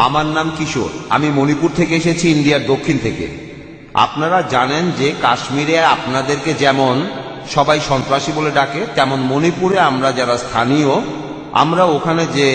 আমার নাম কিশোর, আমি মণিপুর থেকে এসেছি, ইন্ডিয়ার দক্ষিণ থেকে। আপনারা জানেন যে কাশ্মীরে আপনাদেরকে যেমন সবাই সন্ত্রাসী বলে ডাকে, তেমন মণিপুরে আমরা যারা স্থানীয়, আমরা ওখানে যে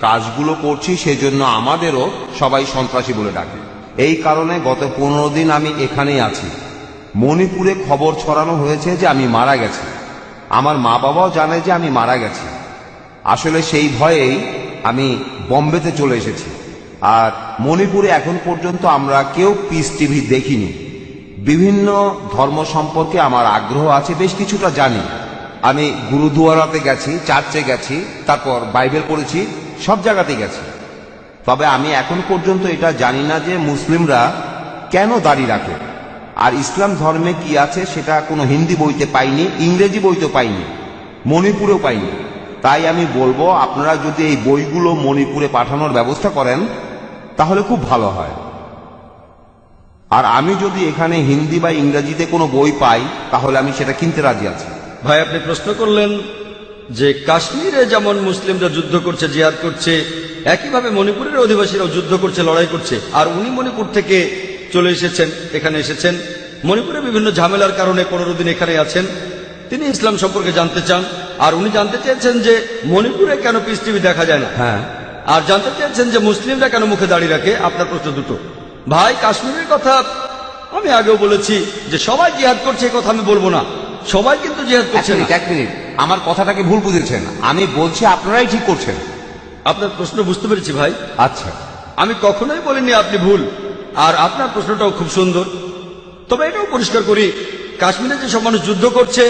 কাজগুলো করছি সেজন্য আমাদেরও সবাই সন্ত্রাসী বলে ডাকে। এই কারণে গত 15 দিন আমি এখানেই আছি। মণিপুরে খবর ছড়ানো হয়েছে যে আমি মারা গেছি। আমার মা বাবাও জানে যে আমি মারা গেছি। আসলে সেই ভয়েই আমি বম্বেতে চলে এসেছি। আর মণিপুরে এখন পর্যন্ত আমরা কেউ পিস টিভি দেখিনি। বিভিন্ন ধর্ম সম্পর্কে আমার আগ্রহ আছে, বেশ কিছুটা জানি। আমি গুরুদুয়ারাতে গেছি, চার্চে গেছি, তারপর বাইবেল পড়েছি, সব জায়গাতেই গেছি। তবে আমি এখন পর্যন্ত এটা জানি না যে মুসলিমরা কেন দাড়ি রাখে। আর ইসলাম ধর্মে কি আছে সেটা কোনো হিন্দি বইতে পাইনি, ইংরেজি বইতে পাইনি, মণিপুরেও পাইনি। তাই আমি বলবো আপনারা যদি এই বইগুলো মণিপুরে পাঠানোর ব্যবস্থা করেন তাহলে খুব ভালো হয়। আর আমি যদি এখানে হিন্দি বা ইংরেজিতে কোনো বই পাই তাহলে আমি সেটা কিনতে রাজি আছি। ভাই, আপনি প্রশ্ন করলেন যে কাশ্মীরে যেমন মুসলিমরা যুদ্ধ করছে, জিহাদ করছে, একইভাবে মণিপুরের অধিবাসীরাও যুদ্ধ করছে, লড়াই করছে। আর উনি মণিপুর থেকে চলে এসেছেন, এখানে এসেছেন মণিপুরে বিভিন্ন ঝামেলার কারণে 15 দিন এখানে আছেন। তিনি ইসলাম সম্পর্কে জানতে চান। আর উনি জানতে চেয়েছেন যে মণিপুরে কেন পিস টিভি দেখা যায় না, হ্যাঁ, আর জানতে চেয়েছেন যে মুসলিমরা কেন মুখে দাঁড়িয়ে রাখে। আপনার প্রশ্ন দুটো। ভাই, কাশ্মীরের কথা আমি আগেও বলেছি যে সবাই জিহাদ করছে, এই কথা আমি বলবো না। সবাই কিন্তু জিহাদ করছে না। এক মিনিট, আমার কথাটাকে ভুল বুঝেছেন। আমি বলছি আপনারাই ঠিক করছেন। আপনার প্রশ্ন বুঝতে পেরেছি ভাই। আচ্ছা, আমি কখনোই বলিনি আপনি ভুল। আর আপনার প্রশ্নটাও খুব সুন্দর। তবে এটাও পরিষ্কার করি, কাশ্মীরে যেসব মানুষ যুদ্ধ করছে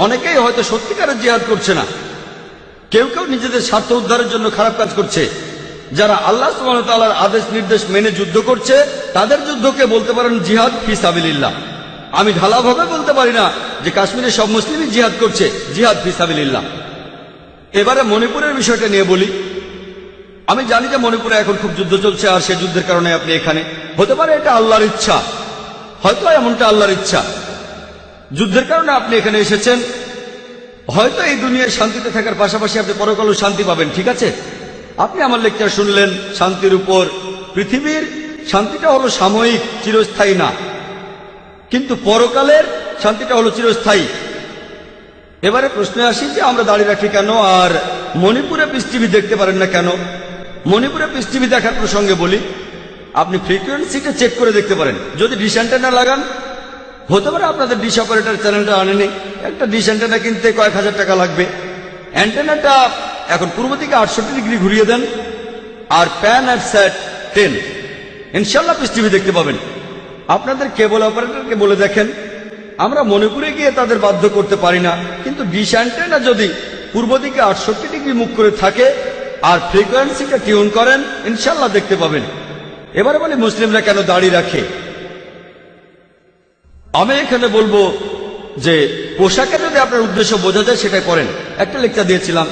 অনেকেই হয়তো সত্যিকারের জিহাদ করছে না। কেউ কেউ নিজেদের স্বার্থ উদ্ধারের জন্য খারাপ কাজ করছে। যারা আল্লাহ সুবহানাহু ওয়া তাআলার আদেশ নির্দেশ মেনে যুদ্ধ করছে তাদের যুদ্ধকে বলতে পারেন জিহাদ ফি সাবিলিল্লাহ। আমি ঢালাভাবে বলতে পারি না যে কাশ্মীরে সব মুসলিমই জিহাদ করছে, জিহাদ ফি সাবিলিল্লাহ। এবারে মণিপুরের বিষয়টা নিয়ে বলি। আমি জানি যে মণিপুরে এখন খুব যুদ্ধ চলছে, আর সেই যুদ্ধের কারণে আপনি এখানে। হতে পারে এটা আল্লাহর ইচ্ছা, হয়তো এমনটা আল্লাহর ইচ্ছা। যুদ্ধের কারণে আপনি এখানে এসেছেন, হয়তো এই দুনিয়ায় শান্তিতে থাকার পাশাপাশি আপনি পরকালেও শান্তি পাবেন। ঠিক আছে, আপনি আমার লেকচার শুনলেন শান্তির উপর। পৃথিবীর শান্তিটা হলো সাময়িক, চিরস্থায়ী না, কিন্তু পরকালের শান্তিটা হলো চিরস্থায়ী। এবারে প্রশ্নে আসি যে আমরা দাঁড়িয়ে রাখি কেন, আর মণিপুরে পিস টিভি দেখতে পারেন না কেন। মণিপুরে পিস টিভি দেখার প্রসঙ্গে বলি, আপনি ফ্রিকোয়েন্সিটা চেক করে দেখতে পারেন। যদি ডিশ অ্যান্টেনা লাগান, হতে পারে আপনাদের ডিশ অপারেটর চ্যানেলটা আনেনি, একটা ডিশ অ্যান্টেনা কিনতে কয়েক হাজার টাকা লাগবে। অ্যান্টেনাটা এখন পূর্ব দিকে 68 ডিগ্রি ঘুরিয়ে দেন, আর প্যান আর স্যাট 10, ইনশাল্লাহ পিস টিভি দেখতে পাবেন। আপনাদের কেবল অপারেটরকে বলে দেখেন, আমরা মণিপুরে গিয়ে তাদের বাধ্য করতে পারি না, কিন্তু ডিশ অ্যান্টেনা যদি পূর্ব দিকে 68 ডিগ্রি মুখ করে থাকে আর ফ্রিকোয়েন্সিটা টিউন করেন, ইনশাল্লাহ দেখতে পাবেন। এবারে বলি মুসলিমরা কেন দাড়ি রাখে। আমি এখানে বলবো যে পোশাকে যদি আপনার উদ্দেশ্য বোঝা যায় সেটাই করেন। একটা লেকচার দিয়েছিলাম,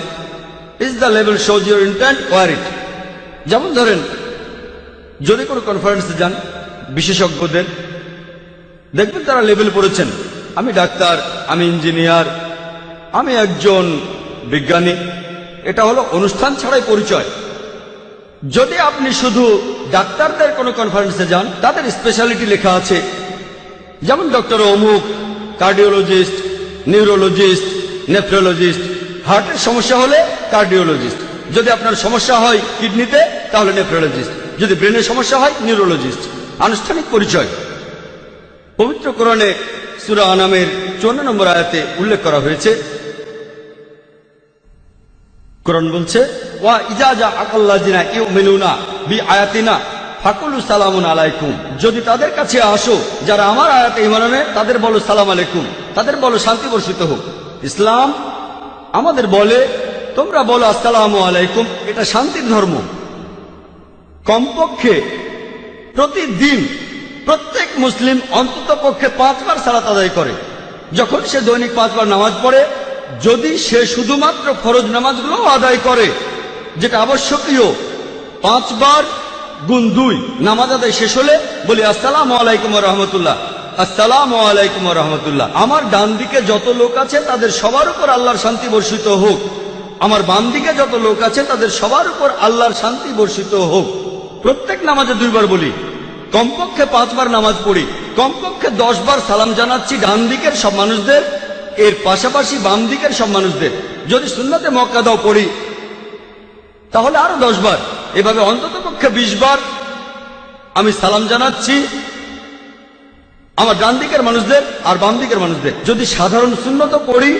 is the level shows your intent, war it. যেমন ধরেন, যদি কোনো কনফারেন্সে যান বিশেষজ্ঞদের, দেখবেন তারা লেবেল পড়েছেন, আমি ডাক্তার, আমি ইঞ্জিনিয়ার, আমি একজন বিজ্ঞানী। এটা হলো অনুষ্ঠান ছাড়াই পরিচয়। যদি আপনি শুধু ডাক্তারদের কোনো কনফারেন্সে যান, তাদের স্পেশালিটি লেখা আছে, যেমন ডক্টর অমুক, কার্ডিওলজিস্ট, নিউরোলজিস্ট, নেফ্রোলজিস্ট। হার্টের সমস্যা হলে কার্ডিওলজিস্ট, যদি আপনার সমস্যা হয় কিডনিতে তাহলে নেফ্রোলজিস্ট, যদি ব্রেনের সমস্যা হয় নিউরোলজিস্ট। আনুষ্ঠানিক পরিচয়। পবিত্র কোরআনে সূরা আনামের 54 নম্বর আয়াতে উল্লেখ করা হয়েছে, কোরআন বলছে, ওয়া ইজা জাআকাল্লাযিনা ইউমিনুনা বিআয়াতিনা ফাকুলু সালামুন আলাইকুম। যদি তাদের কাছে আসো যারা আমার আয়াতে ঈমান আনে, তাদের বলো সালাম আলাইকুম, তাদের বলো শান্তি বর্ষিত হোক। ইসলাম আমাদের বলে তোমরা বলো আসসালামু আলাইকুম, এটা শান্তির ধর্ম। কমপক্ষে প্রতিদিন প্রত্যেক মুসলিম অন্তত পক্ষে 5 বার সালাত আদায় করে। যখন সে দৈনিক 5 বার নামাজ পড়ে, যদি সে শুধুমাত্র ফরজ নামাজগুলো আদায় করে, যেটা আবশ্যকীয়, 5 বার গুণ 2, নামাজ আদায় শেষ হলে বলি আসসালামু আলাইকুম ওয়া রাহমাতুল্লাহ, আসসালামু আলাইকুম ওয়া রাহমাতুল্লাহ। আমার ডান দিকে যত লোক আছে তাদের সবার উপর আল্লাহর শান্তি বর্ষিত হোক, আমার বাম দিকে যত লোক আছে তাদের সবার উপর আল্লাহর শান্তি বর্ষিত হোক। প্রত্যেক নামাজে 2 বার বলি, কমপক্ষে 5 বার নামাজ পড়ি, কমপক্ষে 10 বার সালাম জানাচ্ছি ডান দিকের সব মানুষদের, এর পাশাপাশি বাম দিকের সব মানুষদের। যদি সুন্নতে মুআক্কাদাও পড়ি তাহলে আরো 10 বার। এভাবে অন্তত পক্ষে 20 বার আমি সালাম জানাচ্ছি আমার ডান দিকের মানুষদের আর বাম দিকের মানুষদের। যদি সাধারণ সুন্নত পড়ি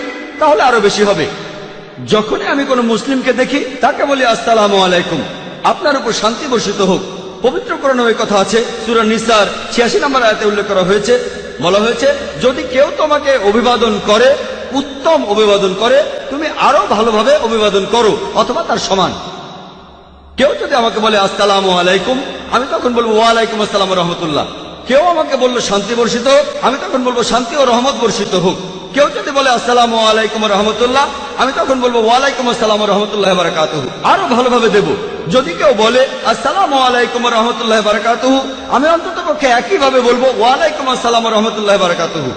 তাহলে আরো বেশি হবে। যখনই আমি কোনো মুসলিমকে দেখি তাকে বলি আসসালামু আলাইকুম, আপনার উপর শান্তি বর্ষিত হোক। পবিত্র কোরআনে ওই কথা আছে, সূরা নিসার 86 নম্বর আয়াতে উল্লেখ করা হয়েছে, বলা হয়েছে যদি কেউ তোমাকে অভিবাদন করে, উত্তম অভিবাদন করে, তুমি আরো ভালোভাবে অভিবাদন করো অথবা তার সমান। কেউ যদি আমাকে বলে আসসালামু আলাইকুম, আমি তখন বলবো ওয়ালাইকুম আসসালাম ওয়া রাহমাতুল্লাহ। কেউ আমাকে বললো শান্তি বর্ষিত হোক, আমি তখন বলবো শান্তি ও রহমত বর্ষিত হোক। কেউ যদি বলে আসসালামু আলাইকুম ওয়া রাহমাতুল্লাহ, আমি তখন বলবো ওয়ালাইকুম আসসালাম ওয়া রাহমাতুল্লাহি ওয়া বারাকাতুহু, আরো ভালোভাবে দেব। যদি কেউ বলে আসসালামু আলাইকুম ওয়া রাহমাতুল্লাহি ওয়া বারাকাতুহু, আমি অন্তত পক্ষে একইভাবে বলবো ওয়ালাইকুম আসসালাম ওয়া রাহমাতুল্লাহি ওয়া বারাকাতুহু।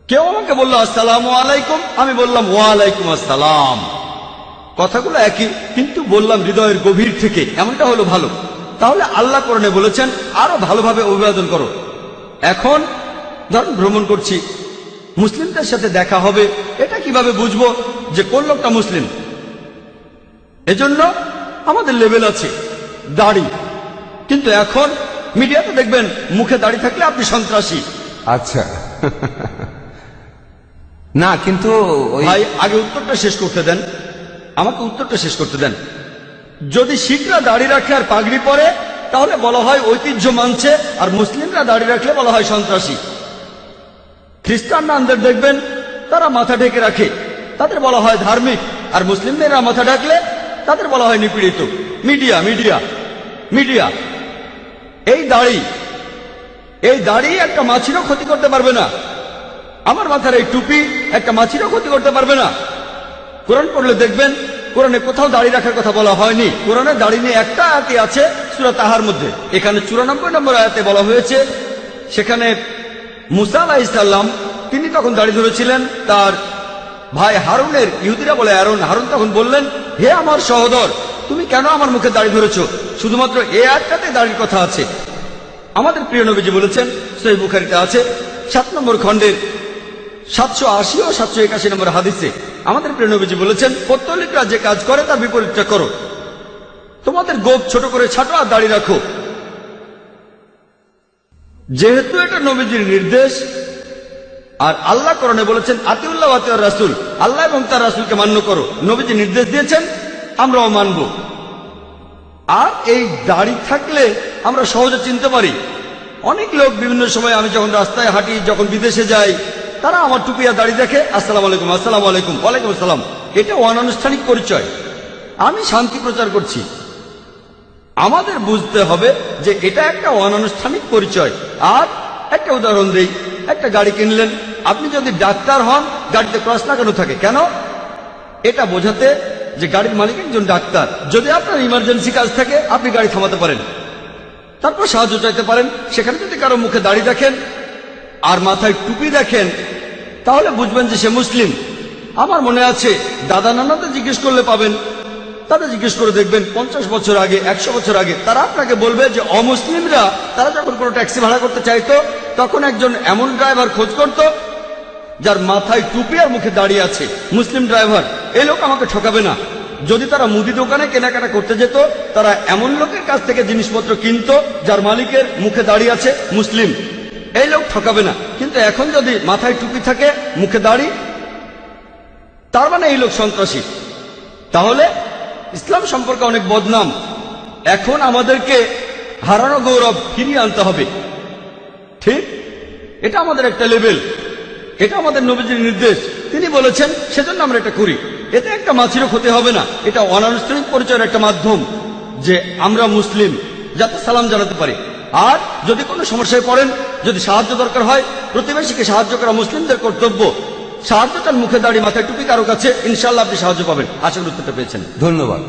কেউ আমাকে বললো আসসালামু আলাইকুম, আমি বললাম ওয়ালাইকুম আসসালাম। কথাগুলো একই, কিন্তু বললাম হৃদয়ের গভীর থেকে, এমনটা হলো ভালো। তাহলে আল্লাহ কোরআনে বলেছেন আরো ভালোভাবে অভিবাদন করো। এখন ধরুন ভ্রমণ করছি, মুসলিমদের সাথে দেখা হবে, এটা কিভাবে বুঝবো যে কোন লোকটা মুসলিম? এজন্য আমাদের লেভেল আছে, দাড়ি। কিন্তু এখন মিডিয়াতে দেখবেন মুখে দাড়ি থাকলে আপনি সন্ত্রাসী। আচ্ছা না, কিন্তু ভাই আগে উত্তরটা শেষ করতে দেন, আমাকে উত্তরটা শেষ করতে দেন। যদি শিখরা দাড়ি রাখে আর পাগড়ি পরে তাহলে বলা হয় ঐতিহ্য মানছে, আর মুসলিমরা দাড়ি রাখলে বলা হয় সন্ত্রাসী। খ্রিস্টানদের দেখবেন তারা মাথা ঢেকে রাখে, তাদের বলা হয় ধার্মিক, আর মুসলিমরা মাথা ঢাকলে তাদের বলা হয় নিপীড়িত। মিডিয়া মিডিয়া মিডিয়া এই দাড়ি একটা মাছিরও ক্ষতি করতে পারবে না। আমার মাথার এই টুপি একটা মাছিরও ক্ষতি করতে পারবে না। কোরআন পড়লে দেখবেন কোরআনে কোথাও দাড়ি রাখার কথা বলা হয়নি। কোরআনে দাড়ি নিয়ে একটা আয়াতে আছে সূরা তাহার মধ্যে, এখানে 94 নম্বর আয়াতে বলা হয়েছে। সেখানে মুসা আলাইহিস সালাম তিনি তখন দাড়ি ধরেছিলেন, তার ভাই হারুনের, ইহুদিরা বলে হারুন তখন বললেন, হে আমার সহোদর, তুমি কেন আমার মুখে দাড়ি ধরেছো? শুধুমাত্র এই আয়াতটাতে দাড়ির কথা আছে। আমাদের প্রিয় নবীজি বলেছেন, সহিহ বুখারীতে আছে 7 নম্বর খণ্ডের 780 ও 781 নম্বর হাদিসে আমাদের প্রিয় নবীজি বলেছেন, পত্তলিকরা যে কাজ করে তার বিপরীতটা করো। তোমাদের গোঁফ ছোট করে ছাটো আর দাড়ি রাখো। যেহেতু এটা নবীজির নির্দেশ, আর আল্লাহ কোরআনে বলেছেন আতিউল্লাহ ওয়া আতিউর রাসূল, আল্লাহ এবং তার রাসূলকে মান্য করো। নবীজি নির্দেশ দিয়েছেন, আমরাও মানব। আর এই দাড়ি থাকলে আমরা সহজে চিনতে পারি। অনেক লোক বিভিন্ন সময়, আমি যখন রাস্তায় হাঁটি, যখন বিদেশে যাই, তারা আমার টুপি আর দাড়ি দেখে আসসালামু আলাইকুম, আসসালামু আলাইকুম, ওয়ালাইকুম আসসালাম। এটা অনানুষ্ঠানিক পরিচয়। আমি শান্তি প্রচার করছি। আমাদের বুঝতে হবে যে এটা একটা অনানুষ্ঠানিক পরিচয়। আর একটা উদাহরণ দেই, একটা গাড়ি কিনলেন, আপনি যদি ডাক্তার হন, গাড়িতে ক্রস লাগানো থাকে কেন? এটা বোঝাতে যে গাড়ির মালিক একজন ডাক্তার। যদি আপনার ইমার্জেন্সি কাজ থাকে, আপনি গাড়ি থামাতে পারেন, তারপর সাহায্য চাইতে পারেন। সেখানে যদি কারো মুখে দাড়ি দেখেন আর মাথায় টুপি দেখেন, তাহলে বুঝবেন যে সে মুসলিম। আমার মনে আছে দাদা নানাদের জিজ্ঞেস করলে পাবেন, তাদের জিজ্ঞেস করে দেখবেন 50 বছর আগে, 100 বছর আগে, তারা আপনাকে বলবে যে অমুসলিমরা তারা যখন কোনো ট্যাক্সি ভাড়া করতে চাইতো, তখন একজন এমন ড্রাইভার খোঁজ করত যার মাথায় টুপি আর মুখে দাঁড়িয়ে আছে, মুসলিম ড্রাইভার। এই লোক আমাকে ঠকাবে না। যদি তারা মুদি দোকানে কেনাকাটা করতে যেত, তারা এমন লোকের কাছ থেকে জিনিসপত্র কিনতো যার মালিকের মুখে দাঁড়িয়ে আছে মুসলিম। এই লোক ঠকাবে না। কিন্তু এখন যদি মাথায় টুপি থাকে, মুখে দাড়ি, তার মানে এই লোক সন্ত্রাসী। তাহলে ইসলাম সম্পর্কে অনেক বদনাম। এখন আমাদেরকে হারানো গৌরব ফিরিয়ে আনতে হবে। ঠিক, এটা আমাদের একটা লেভেল, এটা আমাদের নবীজির নির্দেশ, তিনি বলেছেন, সেজন্য আমরা এটা করি। এতে একটা মাছিরও ক্ষতি হবে না। এটা অনানুষ্ঠানিক পরিচয়ের একটা মাধ্যম যে আমরা মুসলিম, যাতে সালাম জানাতে পারি। আর যদি কোনো সমস্যায় পড়েন, যদি সাহায্য দরকার হয়, প্রতিবেশীকে সাহায্য করা মুসলিমদের কর্তব্য। সাহায্য চান মুখে দাঁড়িয়ে মাথায় টুপি কারো কাছে, ইনশাআল্লাহ আপনি সাহায্য পাবেন। আশা করি উত্তরটা পেয়েছেন। ধন্যবাদ।